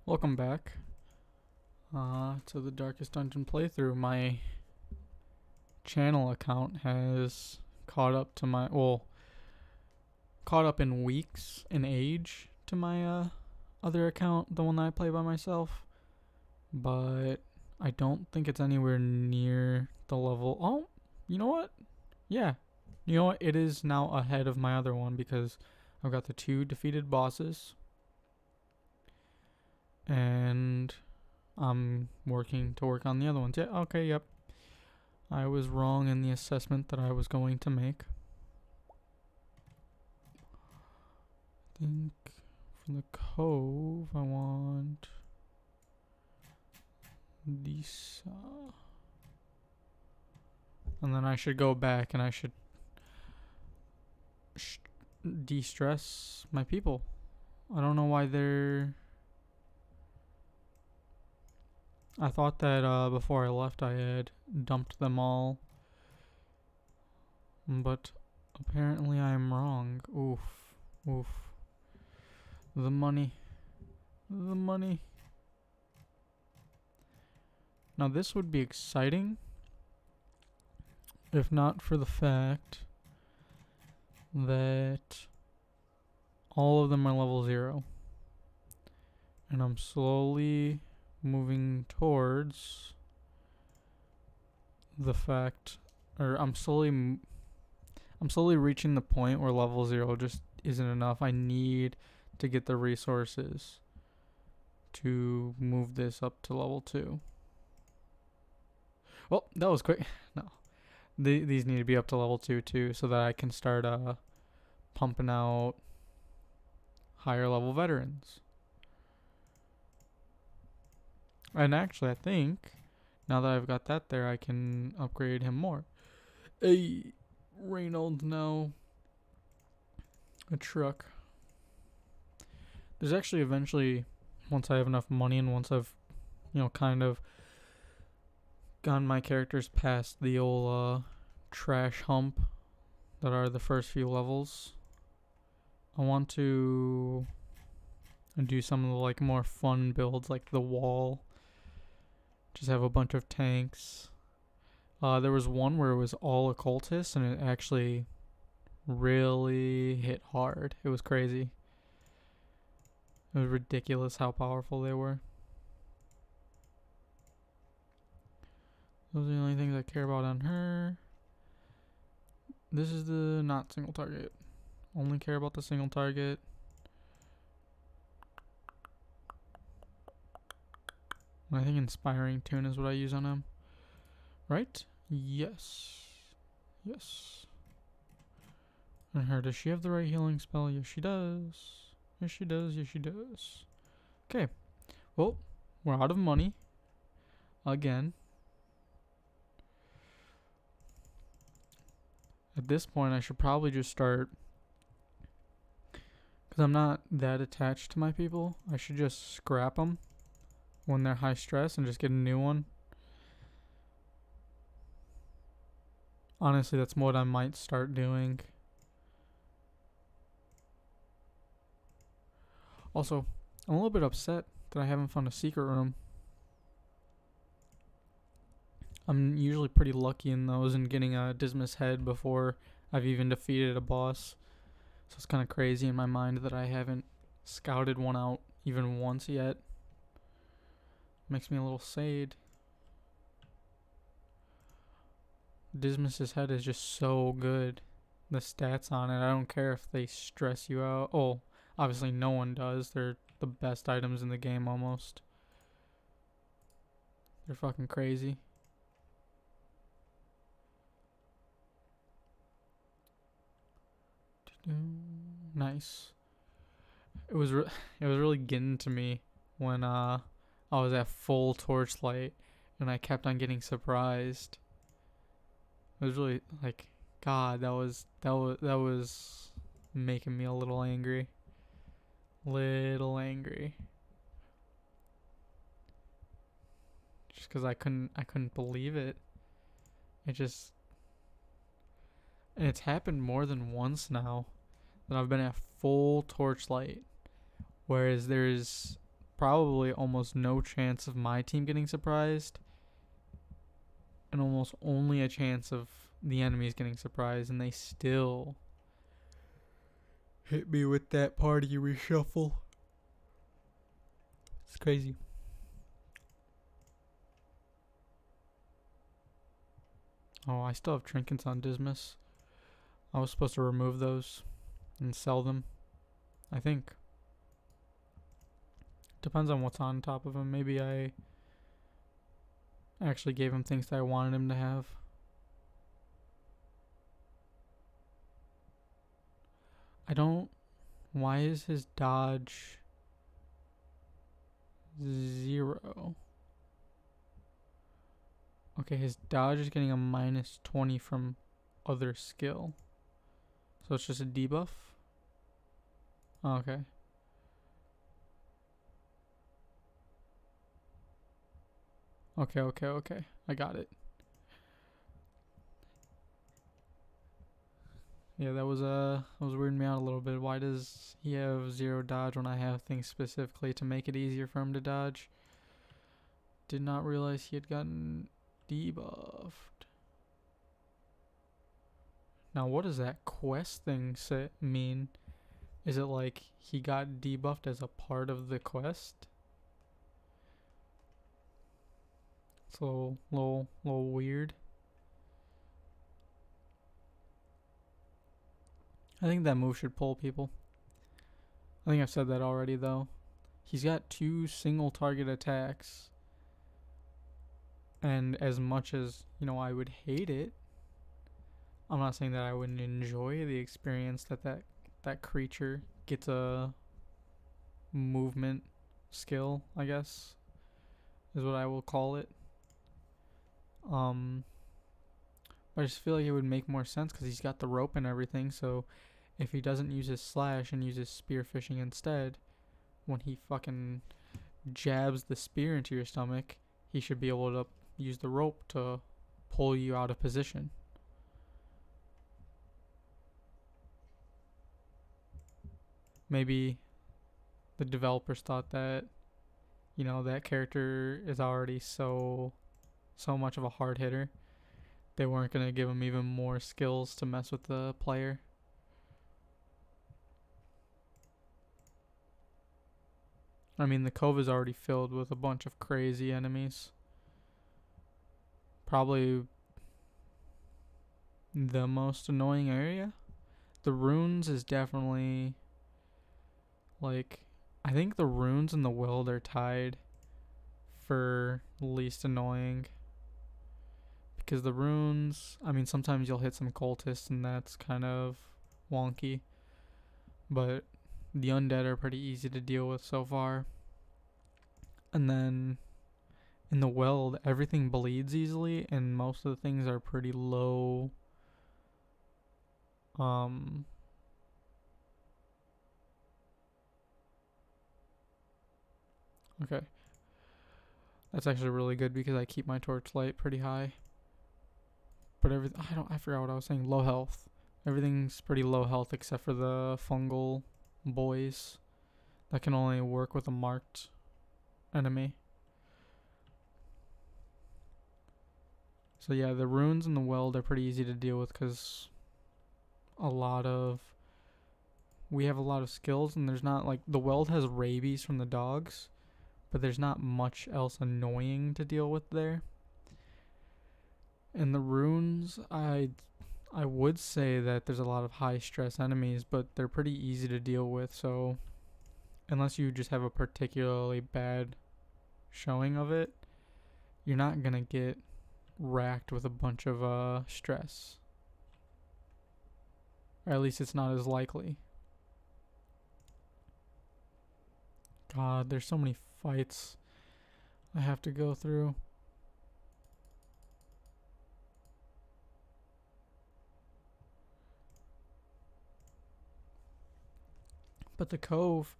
Welcome back to the Darkest Dungeon playthrough. My channel account has caught up to caught up in weeks in age to my other account, the one that I play by myself. But I don't think it's anywhere near the level. Oh, you know what? Yeah. You know what? It is now ahead of my other one because I've got the 2 defeated bosses. And I'm working to work on the other ones. Yeah, okay, yep. I was wrong in the assessment that I was going to make. I think for the cove, I want these. And then I should go back and I should de-stress my people. I don't know why they're... I thought that before I left I had dumped them all. But apparently I'm wrong. Oof. Oof. The money. The money. Now this would be exciting if not for the fact that all of them are level 0. And I'm slowly moving towards the fact, or I'm slowly reaching the point where level 0 just isn't enough. I need to get the resources to move this up to level 2. Well, that was quick. No. These need to be up to level 2 too, so that I can start pumping out higher level veterans. And actually, I think now that I've got that there, I can upgrade him more. Hey, Reynolds, now a truck. There's actually eventually, once I have enough money and once I've, kind of gotten my characters past the old trash hump that are the first few levels, I want to do some of the more fun builds, like the wall. Just have a bunch of tanks. There was one where it was all occultists, and it actually really hit hard. It was crazy. It was ridiculous how powerful they were. Those are the only things I care about on her. This is the not single target. Only care about the single target. I think Inspiring Tune is what I use on him. Right? Yes. Yes. And her, does she have the right healing spell? Yes, she does. Yes, she does. Yes, she does. Okay. Well, we're out of money. Again. At this point, I should probably just start... because I'm not that attached to my people. I should just scrap them when they're high stress and just get a new one. Honestly, that's what I might start doing. Also, I'm a little bit upset that I haven't found a secret room. I'm usually pretty lucky in those and getting a Dismas head before I've even defeated a boss. So it's kind of crazy in my mind that I haven't scouted one out even once yet. Makes me a little sad. Dismas's head is just so good. The stats on it, I don't care if they stress you out. Oh, obviously no one does. They're the best items in the game almost. They're fucking crazy. Nice. It was really getting to me when I was at full torchlight and I kept on getting surprised. It was really God, that was making me a little angry. Little angry. Just cuz I couldn't believe it. And it's happened more than once now that I've been at full torchlight. Whereas there's probably almost no chance of my team getting surprised, and almost only a chance of the enemies getting surprised, and they still hit me with that party reshuffle. It's crazy. Oh, I still have trinkets on Dismas. I was supposed to remove those and sell them, I think. Depends on what's on top of him. Maybe I actually gave him things that I wanted him to have. I don't... Why is his dodge 0? Okay, his dodge is getting a minus 20 from other skill. So it's just a debuff? Oh, okay. Okay. I got it. Yeah, that was weirding me out a little bit. Why does he have 0 dodge when I have things specifically to make it easier for him to dodge? Did not realize he had gotten debuffed. Now, what does that quest thing mean? Is it like he got debuffed as a part of the quest? It's a little weird. I think that move should pull people. I think I've said that already, though. He's got 2 single target attacks. And as much as, I would hate it, I'm not saying that I wouldn't enjoy the experience that creature gets a movement skill, I guess, is what I will call it. But I just feel like it would make more sense because he's got the rope and everything, so if he doesn't use his slash and uses spear fishing instead, when he fucking jabs the spear into your stomach, he should be able to use the rope to pull you out of position. Maybe the developers thought that, that character is already so much of a hard hitter. They weren't going to give him even more skills to mess with the player. I mean, the cove is already filled with a bunch of crazy enemies. Probably the most annoying area. The runes is definitely, I think the runes and the Weld are tied for least annoying. Because the runes, I mean, sometimes you'll hit some cultists and that's kind of wonky. But the undead are pretty easy to deal with so far. And then in the Weld, everything bleeds easily and most of the things are pretty low. Okay. That's actually really good because I keep my torchlight pretty high. But I forgot what I was saying. Low health. Everything's pretty low health except for the fungal boys that can only work with a marked enemy. So yeah, the runes and the Weld are pretty easy to deal with because we have a lot of skills, and there's not the Weld has rabies from the dogs, but there's not much else annoying to deal with there. And the runes, I would say that there's a lot of high stress enemies, but they're pretty easy to deal with, so unless you just have a particularly bad showing of it, you're not gonna get racked with a bunch of stress. Or at least it's not as likely. God, there's so many fights I have to go through. But the Cove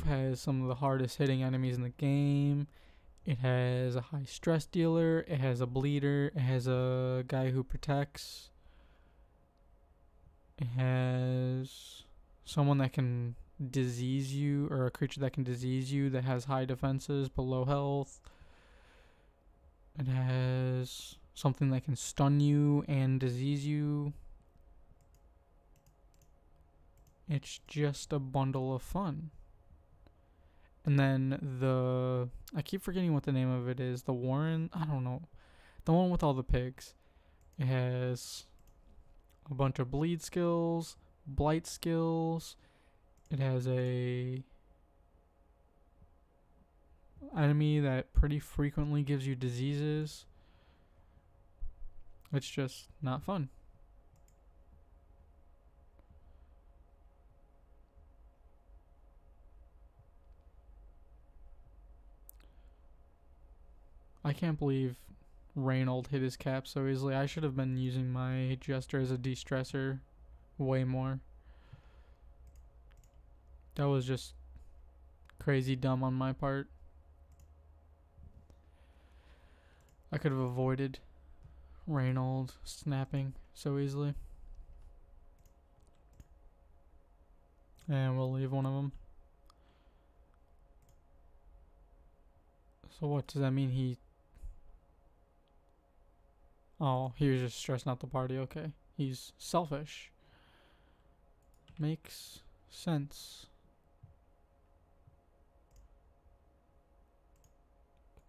has some of the hardest hitting enemies in the game. It has a high stress dealer. It has a bleeder. It has a guy who protects. It has someone that can disease you, or a creature that can disease you that has high defenses but low health. It has something that can stun you and disease you. It's just a bundle of fun. And then I keep forgetting what the name of it is. The Warren, I don't know. The one with all the pigs. It has a bunch of bleed skills, blight skills. It has a enemy that pretty frequently gives you diseases. It's just not fun. I can't believe Reynold hit his cap so easily. I should have been using my Jester as a de-stressor way more. That was just crazy dumb on my part. I could have avoided Reynold snapping so easily. And we'll leave one of them. So what does that mean? Oh, he was just stressing out the party. Okay. He's selfish. Makes sense.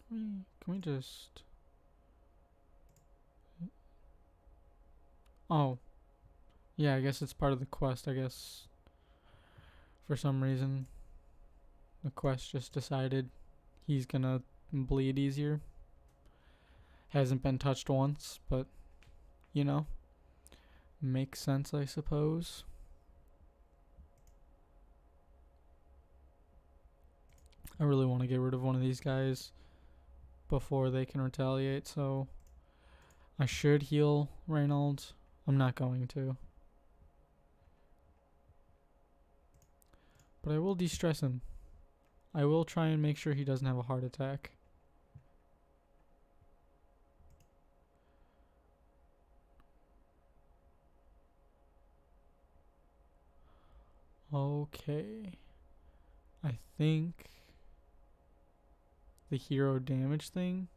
Can we just... Oh. Yeah, I guess it's part of the quest, I guess. For some reason, the quest just decided he's gonna bleed easier. Hasn't been touched once, but, you know, makes sense, I suppose. I really want to get rid of one of these guys before they can retaliate, so I should heal Reynolds. I'm not going to. But I will de-stress him. I will try and make sure he doesn't have a heart attack. Okay. I think the hero damage thing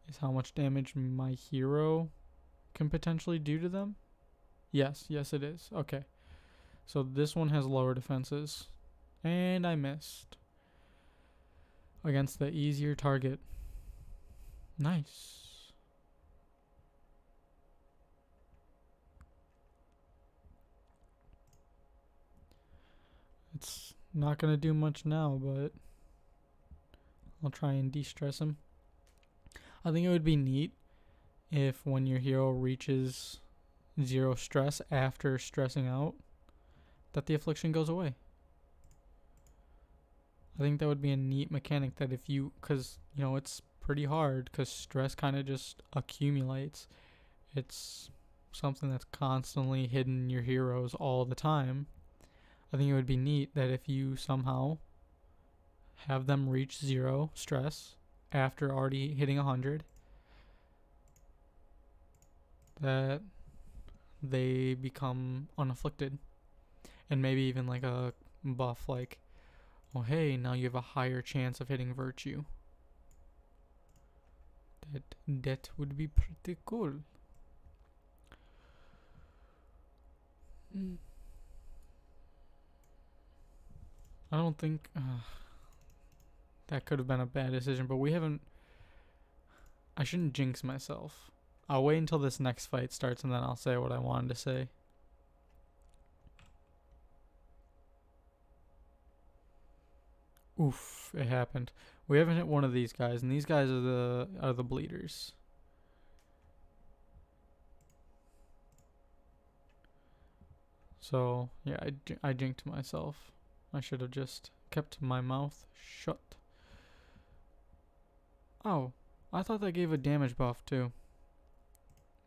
is how much damage my hero can potentially do to them. Yes it is. Okay. So this one has lower defenses. And I missed. Against the easier target. Nice. It's not going to do much now, but I'll try and de-stress him. I think it would be neat if when your hero reaches 0 stress after stressing out, that the affliction goes away. I think that would be a neat mechanic that if you, because, you know, it's pretty hard because stress kind of just accumulates. It's something that's constantly hitting your heroes all the time. I think it would be neat that if you somehow have them reach 0 stress after already hitting 100, that they become unafflicted. And maybe even like a buff like, oh hey, now you have a higher chance of hitting virtue. That would be pretty cool. I don't think that could have been a bad decision, but we haven't... I shouldn't jinx myself. I'll wait until this next fight starts and then I'll say what I wanted to say. Oof, it happened. We haven't hit one of these guys, and these guys are the bleeders. So, yeah, I jinked myself. I should have just kept my mouth shut. Oh, I thought that gave a damage buff too.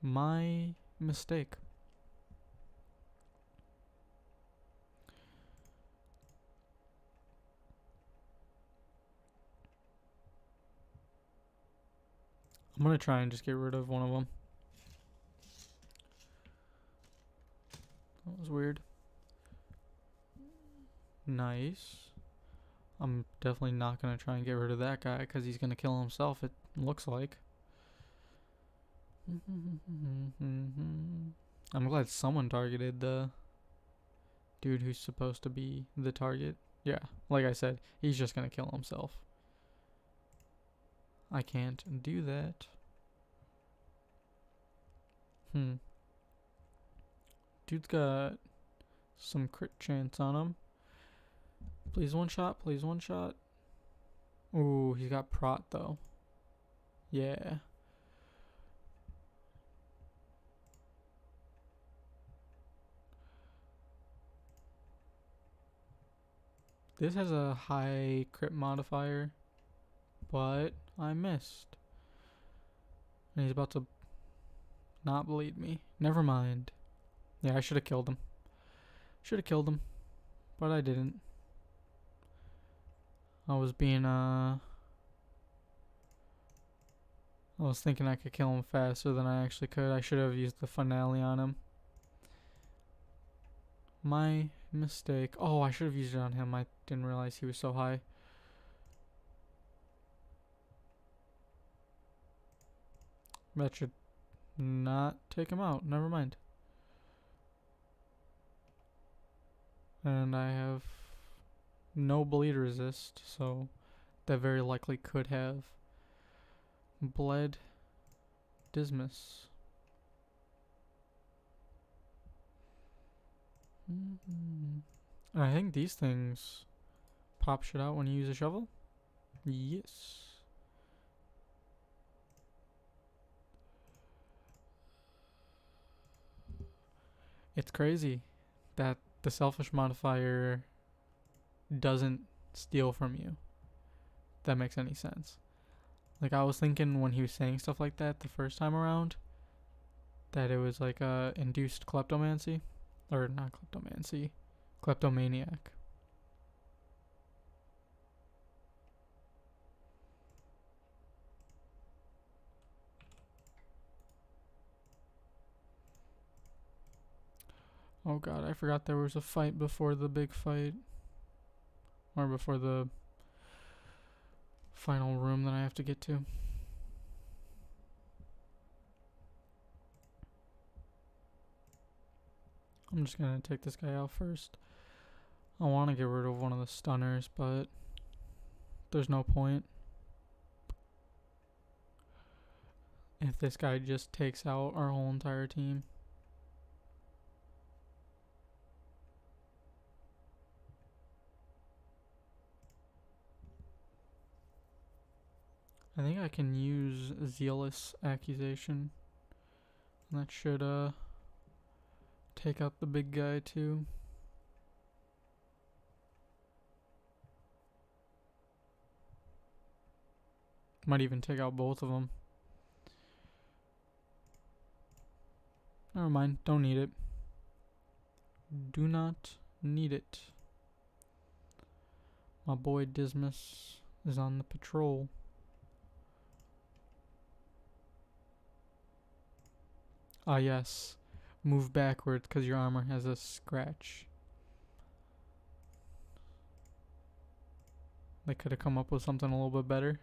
My mistake. I'm gonna try and just get rid of one of them. That was weird. Nice. I'm definitely not going to try and get rid of that guy because he's going to kill himself, it looks like. I'm glad someone targeted the dude who's supposed to be the target. Yeah, like I said, he's just going to kill himself. I can't do that. Dude's got some crit chance on him. Please one shot, please one shot. Ooh, he's got prot though. Yeah. This has a high crit modifier, but I missed. And he's about to not bleed me. Never mind. Yeah, I should have killed him. But I didn't. I was thinking I could kill him faster than I actually could. I should have used the finale on him. My mistake. Oh, I should have used it on him. I didn't realize he was so high. That should not take him out. Never mind. And I have no bleed resist, so that very likely could have bled Dismas. I think these things pop shit out when you use a shovel. Yes. It's crazy that the selfish modifier doesn't steal from you. If that makes any sense. Like, I was thinking when he was saying stuff like that the first time around, that it was like induced kleptomancy. Or not kleptomancy. Kleptomaniac. Oh god, I forgot there was a fight before the big fight. Or before the final room that I have to get to. I'm just gonna take this guy out first. I want to get rid of one of the stunners, but there's no point. If this guy just takes out our whole entire team. I think I can use Zealous Accusation. And that should take out the big guy too. Might even take out both of them. Never mind, don't need it. Do not need it. My boy Dismas is on the patrol. Ah yes, move backwards because your armor has a scratch. They could have come up with something a little bit better.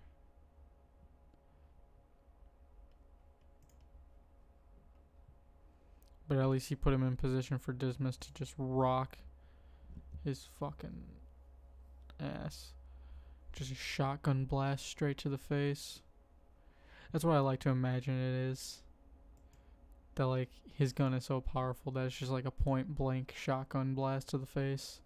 But at least he put him in position for Dismas to just rock his fucking ass. Just a shotgun blast straight to the face. That's what I like to imagine it is. That like his gun is so powerful that it's just like a point blank shotgun blast to the face.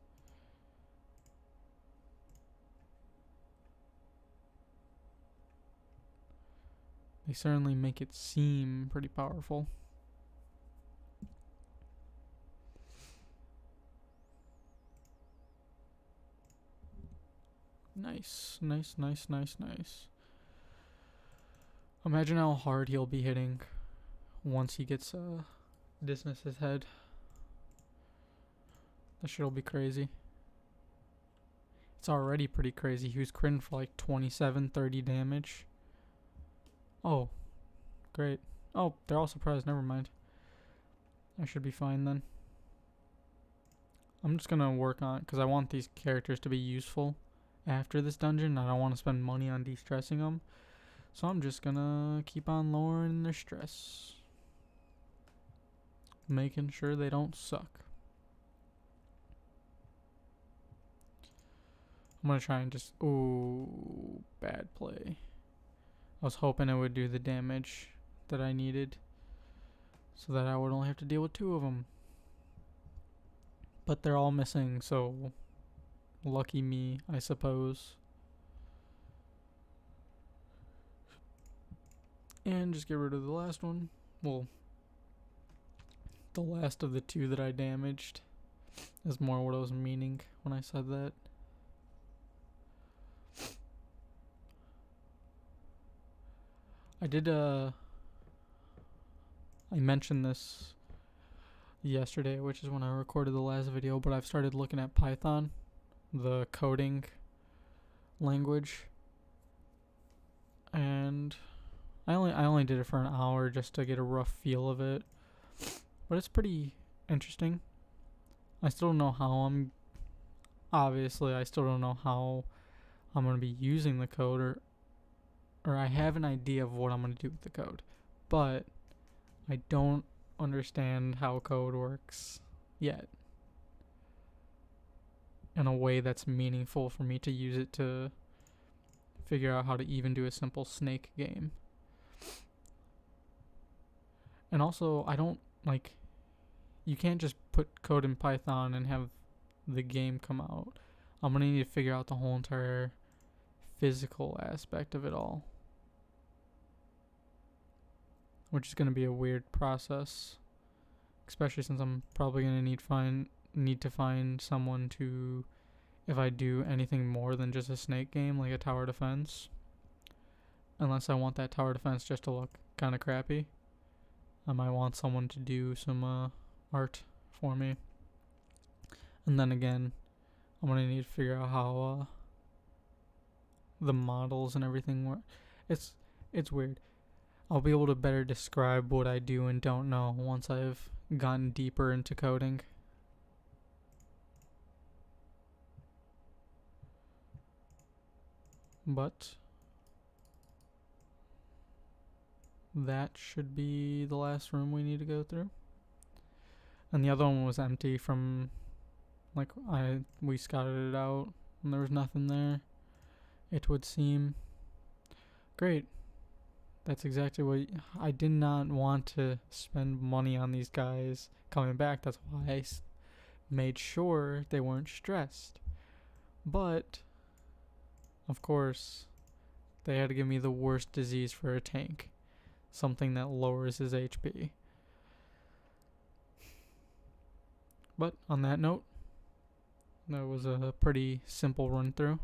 They certainly make it seem pretty powerful. Nice, nice, nice, nice, nice. Imagine how hard he'll be hitting once he gets Dismas his head. That shit'll be crazy. It's already pretty crazy. He was critting for like 27, 30 damage. Oh, great. Oh, they're all surprised. Never mind. I should be fine then. I'm just gonna work on, because I want these characters to be useful after this dungeon. I don't want to spend money on de-stressing them. So I'm just gonna keep on lowering their stress. Making sure they don't suck. I'm gonna try and just... Ooh, bad play. I was hoping it would do the damage that I needed, so that I would only have to deal with 2 of them. But they're all missing, so lucky me, I suppose. And just get rid of the last one. Well, the last of the 2 that I damaged is more what I was meaning when I said that. I mentioned this yesterday, which is when I recorded the last video, but I've started looking at Python, the coding language, and I only did it for an hour just to get a rough feel of it, but it's pretty interesting. I still don't know how I still don't know how I'm going to be using the code, or I have an idea of what I'm going to do with the code, but I don't understand how code works yet in a way that's meaningful for me to use it to figure out how to even do a simple snake game. And also, I don't like, you can't just put code in Python and have the game come out. I'm gonna need to figure out the whole entire physical aspect of it all, which is gonna be a weird process, especially since I'm probably gonna need to find someone to, if I do anything more than just a snake game like a tower defense, unless I want that tower defense just to look kind of crappy, I might want someone to do some art for me. And then again, I'm gonna need to figure out how the models and everything work. It's weird. I'll be able to better describe what I do and don't know once I've gotten deeper into coding. But that should be the last room we need to go through. And the other one was empty from, like, we scouted it out and there was nothing there, it would seem. Great. That's exactly what I did not want to spend money on these guys coming back. That's why I made sure they weren't stressed. But of course, they had to give me the worst disease for a tank, something that lowers his HP. But on that note, that was a pretty simple run through.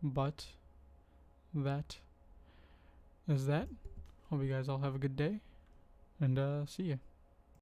But that is that. Hope you guys all have a good day, and see ya.